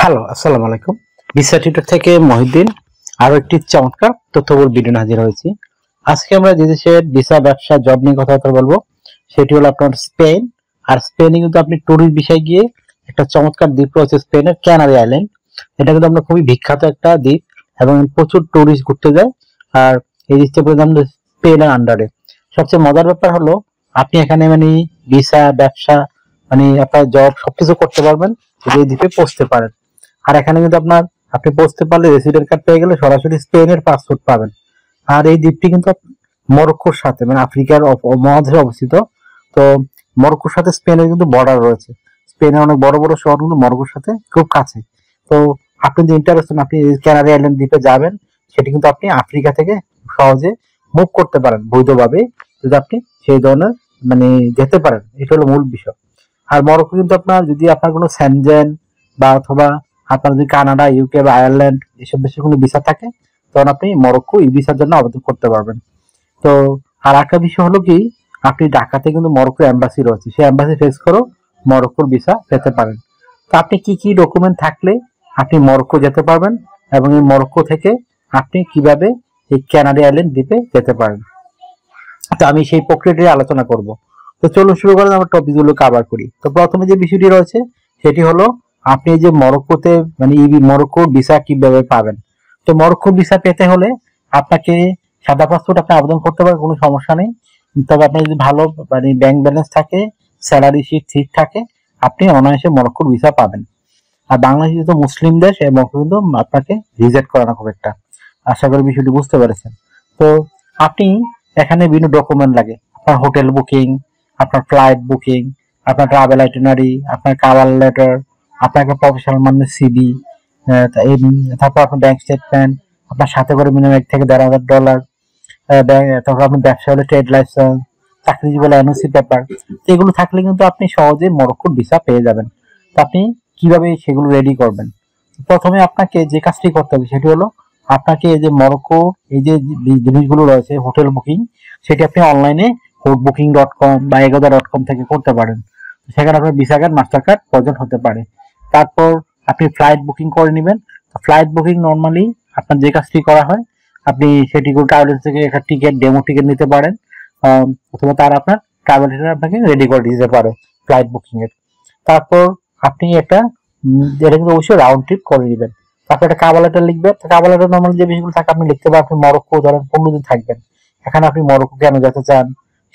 Hello, আসসালামু আলাইকুম। Visa tutor থেকে মহিউদ্দিন আরো একটি চমৎকার তথ্যবহুল ভিডিও নিয়ে হাজির হয়েছি। আজকে আমরা যে দেশের ভিসা ব্যবসা জব নিয়ে কথা বলবো সেটি হলো আপনার স্পেন। আর স্পেনে কিন্তু আপনি ট্যুরিস্ট ভিসায় গিয়ে একটা চমৎকার দ্বীপ রয়েছে স্পেনের ক্যানারি আইল্যান্ড। এটা কিন্তু আপনার খুবই বিখ্যাত একটা দ্বীপ এবং প্রচুর ট্যুরিস্ট ঘুরতে যায়। আর এই দ্বীপটা কিন্তু আমাদের স্পেনের আন্ডারে। সবচেয়ে মজার ব্যাপার হলো আপনি এখানে মানে ভিসা ব্যবসা মানে আপনার জব সবকিছু করতে পারবেন যদি এই দ্বীপে পৌঁছতে পারেন। আর এখানে কিন্তু আপনি পৌঁছতে পারলে রেসিডেন্ট কার্ড পেয়ে গেলে সরাসরি স্পেনের পাসপোর্ট পাবেন। আর এই দ্বীপটি কিন্তু মরক্কোর সাথে মানে আফ্রিকার মহাদেশে অবস্থিত। তো মরক্কোর সাথে স্পেনের কিন্তু বর্ডার রয়েছে। স্পেনের অনেক বড় বড় শহর কিন্তু মরক্কোর সাথে খুব কাছে। তো আপনি যে ইন্টারেস্ট আপনি ক্যানারি আইল্যান্ড দ্বীপে যাবেন সেটি কিন্তু আপনি আফ্রিকা থেকে সহজে মুভ করতে পারেন বৈধভাবে, যদি আপনি সেই ধরনের মানে যেতে পারেন। এটা হলো মূল বিষয়। আর মরক্কো কিন্তু যদি আপনার কোনো সেনজেন বা অথবা আপনার যদি কানাডা, ইউকে বা আয়ারল্যান্ড এসব দেশে কোনো ভিসা থাকে তখন আপনি মরক্কো এই ভিসার জন্য আবেদন করতে পারবেন। তো আর একটা বিষয় হলো কি, আপনি ঢাকাতে কিন্তু মরক্কো এম্বাসি রয়েছে, সেই এম্বাসি ফেস করেও মরক্কোর ভিসা পেতে পারেন। তো আপনি কি কি ডকুমেন্ট থাকলে আপনি মরক্কো যেতে পারবেন এবং এই মরক্কো থেকে আপনি কিভাবে এই ক্যানারি আইল্যান্ড দ্বীপে যেতে পারেন, তো আমি সেই প্রক্রিয়াটি আলোচনা করব। তো চলুন শুরু করেন, আমরা টপিকগুলো কভার করি। তো প্রথমে যে বিষয়টি রয়েছে সেটি হলো আপনি যে মরক্কোতে মানে মরক্কোর ভিসা কিভাবে পাবেন। তো মরক্কো ভিসা পেতে হলে আপনাকে সাদা পাসপোর্ট আপনি আবেদন করতে পারেন, কোনো সমস্যা নেই। তবে আপনার যদি ভালো মানে ব্যাংক ব্যালেন্স থাকে, স্যালারি শিট ঠিক থাকে, আপনি অনায়াসে মরক্কোর ভিসা পাবেন। আর বাংলাদেশ যেহেতু মুসলিম দেশ এবং কিন্তু আপনাকে রিজেক্ট করে না খুব একটা। আশা করি বিষয়টি বুঝতে পেরেছেন। তো আপনি এখানে বিভিন্ন ডকুমেন্ট লাগে, আপনার হোটেল বুকিং, আপনার ফ্লাইট বুকিং, আপনার ট্রাভেল আইটিনারি, আপনার কাভার লেটার, আপনার একটা প্রফেশনাল মানে সিভি, তারপর আপনার ব্যাংক স্টেটমেন্ট, আপনার সাথে করে মিনিমাম $1,000 থেকে $1,500, তারপর আপনার ব্যবসা হলে ট্রেড লাইসেন্স, চাকরিজীবী হলে এনওসি পেপার। এগুলো থাকলে কিন্তু আপনি সহজে মরক্কোর ভিসা পেয়ে যাবেন। তো আপনি কিভাবে সেগুলো রেডি করবেন? প্রথমে আপনাকে যে কাজটি করতে হবে সেটি হলো আপনাকে এই যে মরক্কো এই যে জিনিসগুলো রয়েছে হোটেল বুকিং, সেটি আপনি অনলাইনে hotelbooking.com বা agoda.com থেকে করতে পারেন। সেখানে আপনার ভিসা কার্ড, মাস্টার কার্ড প্রয়োজন হতে পারে। তারপর আপনি ফ্লাইট বুকিং করে নেবেন। ফ্লাইট বুকিং নর্মালি আপনার যে কাজটি করা হয়, আপনি সেটি ট্রাভেল থেকে একটা টিকিট, ডেমো টিকিট নিতে পারেন, অথবা তার আপনার ট্রাভেল আপনাকে রেডি করে দিতে পারে ফ্লাইট বুকিং এর। তারপর আপনি এটা কিন্তু অবশ্যই রাউন্ড ট্রিপ করে নেবেন। তারপর একটা কাভার লেটার লিখবেন। কাভার লেটার নর্মাল যে বিষয়গুলো থাকে আপনি লিখতে পারেন। আপনি মরক্কো ধরেন 15 দিন থাকবেন, এখানে আপনি মরক্কো কেন যেতে চান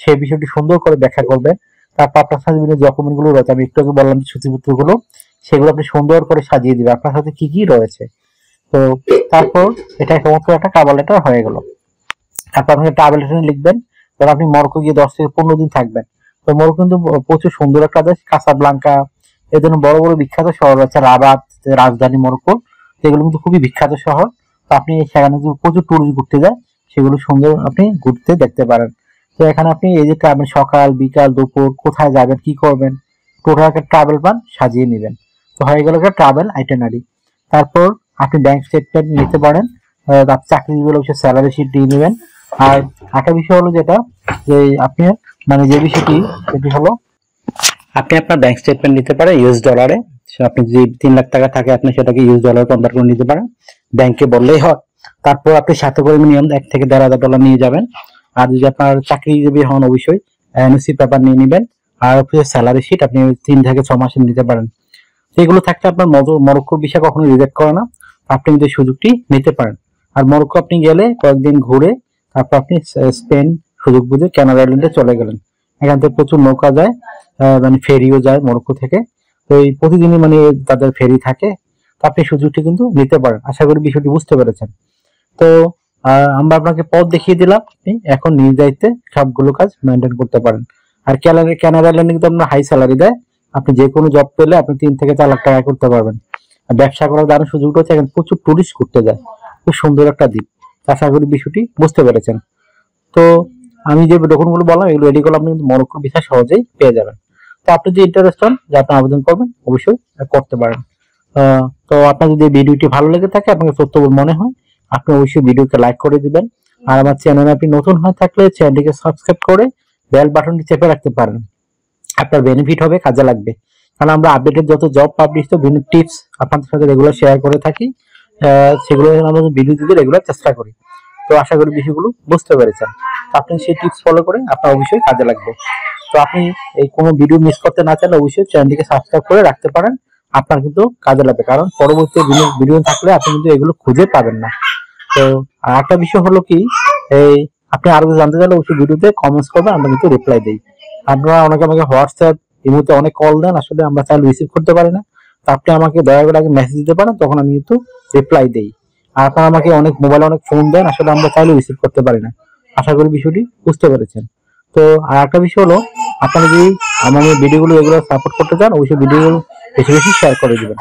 সেই বিষয়টি সুন্দর করে ব্যাখ্যা করবেন। তারপর আপনার সাথে বিভিন্ন ডকুমেন্ট গুলো রয়েছে, আমি একটু আগে বললাম সূচিপত্র গুলো, সেগুলো আপনি সুন্দর করে সাজিয়ে দিবেন আপনার সাথে কি কি রয়েছে। তো তারপর এটা সমস্ত একটা কাভার লেটার হয়ে গেল। তারপর আপনি ট্রাভেল লেটার লিখবেন। ধর আপনি মরক্কো গিয়ে 10 থেকে 15 দিন থাকবেন। তো মরক্কো কিন্তু প্রচুর সুন্দর একটা দেশ, কাসাব্লাঙ্কা এই জন্য বড় বড় বিখ্যাত শহর আছে, রাবাত রাজধানী মরক্কো, এগুলো কিন্তু খুবই বিখ্যাত শহর। তো আপনি সেখানে প্রচুর টুরিস্ট ঘুরতে যায়, সেগুলো সুন্দর আপনি ঘুরতে দেখতে পারেন। তো এখানে আপনি এই যে আপনি সকাল বিকাল দুপুর কোথায় যাবেন কি করবেন টোটাল একটা ট্রাভেল প্ল্যান সাজিয়ে নেবেন। তো হয়ে গেল একটা ট্রাভেল আইটেনারি। তারপর আপনি ব্যাংক স্টেটমেন্ট নিতে পারেন, চাকরিজীবী অফিসের স্যালারি শিট দিয়ে নেবেন। আর একটা বিষয় হলো যেটা যে আপনি মানে যে বিষয়টি সেটি হলো আপনি আপনার ব্যাংক স্টেটমেন্ট নিতে পারেন ইউএস ডলারে। আপনি যদি 3 লাখ টাকা থাকে আপনি সেটাকে ইউএস ডলারে কনভার্ট করে নিতে পারেন, ব্যাংকে বললেই হয়। তারপর আপনি সাথে করে মিনিমাম $1,000 থেকে $1,500 নিয়ে যাবেন। আর যদি আপনার চাকরিজীবী হন অবশ্যই এনওসি পেপার নিয়ে নেবেন। আর অফিসের স্যালারি শিট আপনি 3 থেকে 6 মাসে নিতে পারেন। এগুলো থাকলে আপনার মরক্কোর ভিসা কখনো রিজেক্ট করে না, আপনি কিন্তু সুযোগটি নিতে পারেন। আর মরক্কো আপনি গেলে কয়েকদিন ঘুরে তারপর আপনি স্পেন সুযোগ বুঝে ক্যানারি আইল্যান্ডে চলে গেলেন। এখান থেকে প্রচুর নৌকা যায়, মানে ফেরিও যায় মরক্কো থেকে। তো এই প্রতিদিনই মানে তাদের ফেরি থাকে। তো আপনি সুযোগটি কিন্তু নিতে পারেন। আশা করি বিষয়টি বুঝতে পেরেছেন। তো আমরা আপনাকে পথ দেখিয়ে দিলাম, আপনি এখন নিজ দায়িত্বে সবগুলো কাজ মেনটেন করতে পারেন। আর ক্যানারি আইল্যান্ডে কিন্তু আপনার হাই স্যালারি দেয়, আপনি যে কোনো জব পেলে আপনি 3 থেকে 4 লাখ টাকা করতে পারবেন। আর ব্যবসা করার দারুণ সুযোগটা হচ্ছে এখানে প্রচুর টুরিস্ট ঘুরতে যায়, খুব সুন্দর একটা দ্বীপ। আশা করি বিষয়টি বুঝতে পেরেছেন। তো আমি যে ডকুমেন্টগুলো বললাম এগুলো রেডি করলে আপনি কিন্তু মরক্কোর ভিসা সহজেই পেয়ে যাবেন। তো আপনি যদি ইন্টারেস্ট হন যে আপনি আবেদন করবেন অবশ্যই করতে পারেন। তো আপনার যদি ভিডিওটি ভালো লেগে থাকে, আপনাকে তথ্যবহুল মনে হয়, আপনি অবশ্যই ভিডিওকে লাইক করে দিবেন। আর আমার চ্যানেলে আপনি নতুন হয়ে থাকলে চ্যানেলটিকে সাবস্ক্রাইব করে বেল বাটনটি চেপে রাখতে পারেন। আপনার বেনিফিট হবে, কাজে লাগবে। কারণ আমরা আপডেটেড যত জব পাবলিশ তো বিভিন্ন টিপস আপনাদের সাথে রেগুলার শেয়ার করে থাকি, সেগুলো আমরা ভিডিও দিতে রেগুলার চেষ্টা করি। তো আশা করি বিষয়গুলো বুঝতে পেরেছেন। তো আপনি সেই টিপস ফলো করে আপনার অবশ্যই কাজে লাগবে। তো আপনি এই কোনো ভিডিও মিস করতে না চাইলে অবশ্যই চ্যানেলটিকে সাবস্ক্রাইব করে রাখতে পারেন, আপনার কিন্তু কাজে লাগবে। কারণ পরবর্তী ভিডিও থাকলে আপনি কিন্তু এগুলো খুঁজে পাবেন না। তো আর একটা বিষয় হলো কি, এই আপনি আরো জানতে চাইলে অবশ্যই ভিডিওতে কমেন্টস করবেন, আমরা কিন্তু রিপ্লাই দিই। আপনারা অনেকে আমাকে হোয়াটসঅ্যাপ এই মুহূর্তে অনেক কল দেন, আসলে আমরা চাইলে রিসিভ করতে পারি না। তো আপনি আমাকে দয়া করে আগে মেসেজ দিতে পারেন, তখন আমি কিন্তু রিপ্লাই দেই। আর আপনারা আমাকে অনেক মোবাইলে অনেক ফোন দেন, আসলে আমরা চাইলে রিসিভ করতে পারি না। আশা করি বিষয়টি বুঝতে পেরেছেন। তো আর একটা বিষয় হলো, আপনারা যদি আমার ভিডিওগুলো এগুলো সাপোর্ট করতে চান অবশ্যই ভিডিওগুলো বেশি বেশি শেয়ার করে দিবেন।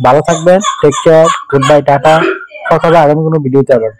ভালো থাকবেন, take care, good bye, tata. কথা হবে আগামী কোনো ভিডিওতে আবার।